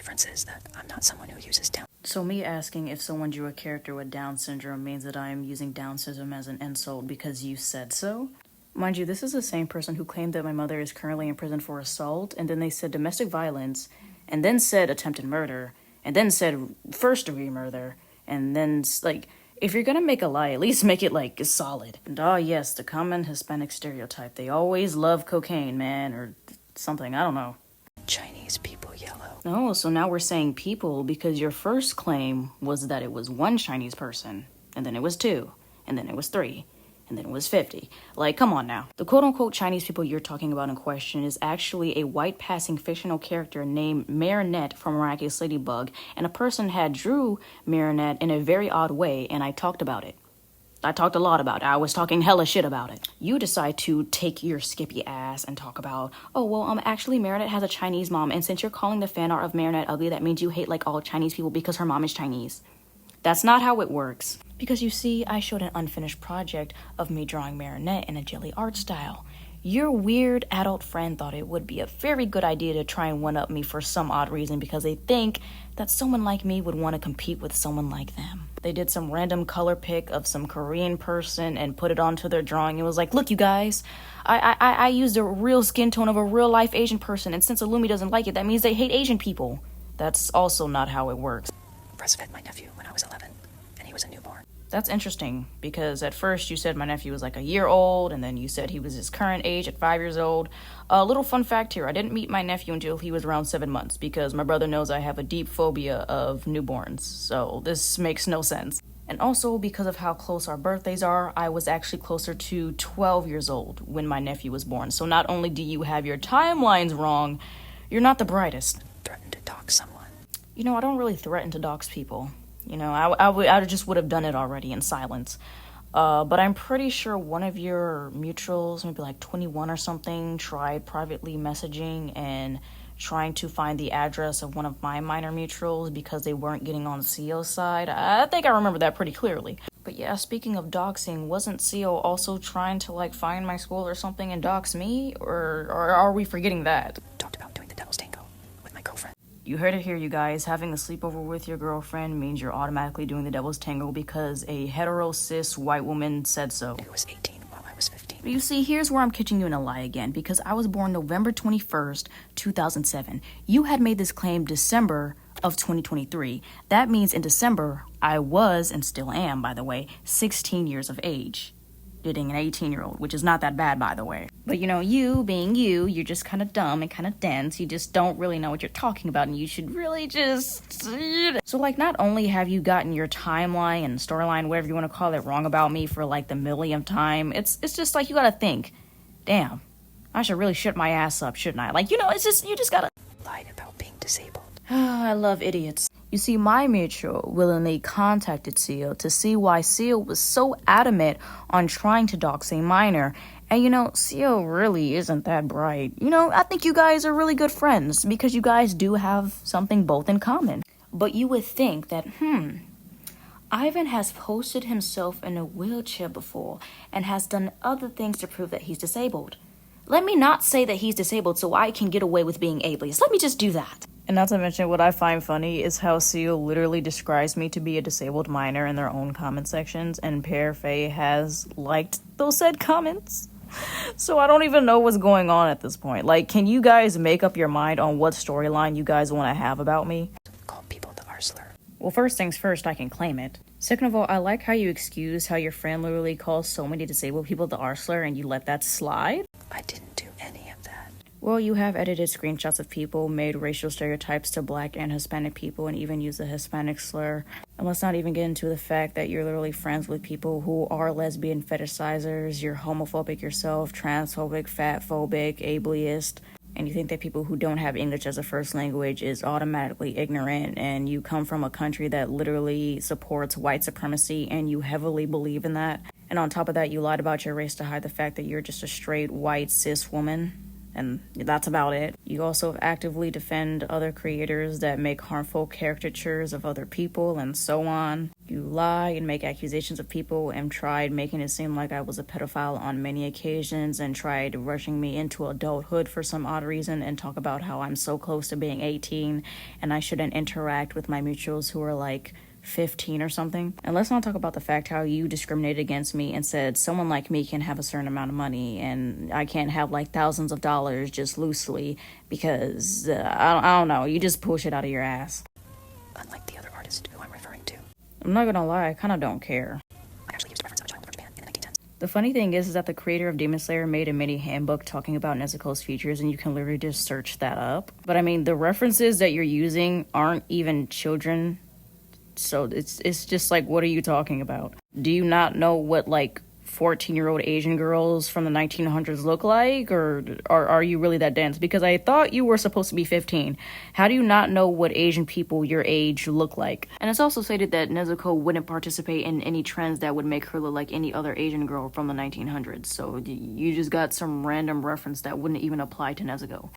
difference is that I'm not someone who uses Down. So me asking if someone drew a character with Down syndrome means that I am using Down syndrome as an insult because you said so? Mind you, this is the same person who claimed that my mother is currently in prison for assault, and then they said domestic violence, and then said attempted murder, and then said first-degree murder, and then, like, if you're gonna make a lie, at least make it, like, solid. And yes, the common Hispanic stereotype. They always love cocaine, man, or something, I don't know. Chinese people yellow. Oh, so now we're saying people because your first claim was that it was one Chinese person, and then it was 2, and then it was 3, and then it was 50. Like, come on now. The quote-unquote Chinese people you're talking about in question is actually a white-passing fictional character named Marinette from Miraculous Ladybug, and a person had drew Marinette in a very odd way, and I talked about it. I talked a lot about it. I was talking hella shit about it. You decide to take your skippy ass and talk about, oh, well, actually Marinette has a Chinese mom, and since you're calling the fan art of Marinette ugly, that means you hate, like, all Chinese people because her mom is Chinese. That's not how it works. Because you see, I showed an unfinished project of me drawing Marinette in a jelly art style. Your weird adult friend thought it would be a very good idea to try and one-up me for some odd reason because they think that someone like me would want to compete with someone like them. They did some random color pick of some Korean person and put it onto their drawing. It was like, look, you guys, I used a real skin tone of a real-life Asian person, and since Illumi doesn't like it, that means they hate Asian people. That's also not how it works. Breastfed my nephew when I was 11, and he was a newborn. That's interesting, because at first you said my nephew was like a year old, and then you said he was his current age at 5 years old. A little fun fact here, I didn't meet my nephew until he was around 7 months, because my brother knows I have a deep phobia of newborns, so this makes no sense. And also, because of how close our birthdays are, I was actually closer to 12 years old when my nephew was born. So not only do you have your timelines wrong, you're not the brightest. Threatened to dox someone. You know, I don't really threaten to dox people. You know, I just would have done it already in silence. But I'm pretty sure one of your mutuals, maybe like 21 or something, tried privately messaging and trying to find the address of one of my minor mutuals because they weren't getting on CEO's side. I think I remember that pretty clearly. But yeah, speaking of doxing, wasn't CEO also trying to, like, find my school or something and dox me? Or are we forgetting that? Talked about doing the devil's tango with my girlfriend. You heard it here, you guys. Having a sleepover with your girlfriend means you're automatically doing the devil's tango because a hetero cis white woman said so. Who was 18 while I was 15. But you see, here's where I'm catching you in a lie again, because I was born November 21st, 2007. You had made this claim December of 2023. That means in December, I was, and still am, by the way, 16 years of age. Dating an 18-year-old, which is not that bad, by the way. But you know, you being you're just kind of dumb and kind of dense. You just don't really know what you're talking about, and you should really just... So, like, not only have you gotten your timeline and storyline, whatever you want to call it, wrong about me for, like, the millionth time, it's just like you gotta think, damn, I should really shut my ass up, shouldn't I? Like, you know, it's just, you just gotta... Lied about being disabled. I love idiots. You see, my mutual willingly contacted Seal to see why Seal was so adamant on trying to dox a minor. And you know, Seal really isn't that bright. You know, I think you guys are really good friends because you guys do have something both in common. But you would think that, Ivan has posted himself in a wheelchair before and has done other things to prove that he's disabled. Let me not say that he's disabled so I can get away with being ableist. Let me just do that. And not to mention, what I find funny is how Seal literally describes me to be a disabled minor in their own comment sections, and Pear Faye has liked those said comments. So I don't even know what's going on at this point. Like, can you guys make up your mind on what storyline you guys want to have about me? Call people the R slur. Well, first things first, I can claim it. Second of all, I like how you excuse how your friend literally calls so many disabled people the R slur and you let that slide. I didn't do any of that. Well, you have edited screenshots of people, made racial stereotypes to Black and Hispanic people, and even used the Hispanic slur. And let's not even get into the fact that you're literally friends with people who are lesbian fetishizers, you're homophobic yourself, transphobic, fatphobic, ableist, and you think that people who don't have English as a first language is automatically ignorant, and you come from a country that literally supports white supremacy, and you heavily believe in that. And on top of that, you lied about your race to hide the fact that you're just a straight white cis woman. and that's about it. You also actively defend other creators that make harmful caricatures of other people and so on. You lie and make accusations of people and tried making it seem like I was a pedophile on many occasions and tried rushing me into adulthood for some odd reason and talk about how I'm so close to being 18 and I shouldn't interact with my mutuals who are like 15 or something. And let's not talk about the fact how you discriminated against me and said someone like me can have a certain amount of money and I can't have like thousands of dollars just loosely because I don't know, you just pull shit out of your ass. Unlike the other artist who I'm referring to. I'm not gonna lie, I kind of don't care. I actually used a reference of a child from Japan in the 1910s. The funny thing is that the creator of Demon Slayer made a mini handbook talking about Nezuko's features, and you can literally just search that up. But I mean, the references that you're using aren't even children, so it's just like, what are you talking about? Do you not know what like 14-year-old Asian girls from the 1900s look like, or are you really that dense? Because I thought you were supposed to be 15. How do you not know what Asian people your age look like? And it's also stated that Nezuko wouldn't participate in any trends that would make her look like any other Asian girl from the 1900s. So you just got some random reference that wouldn't even apply to Nezuko.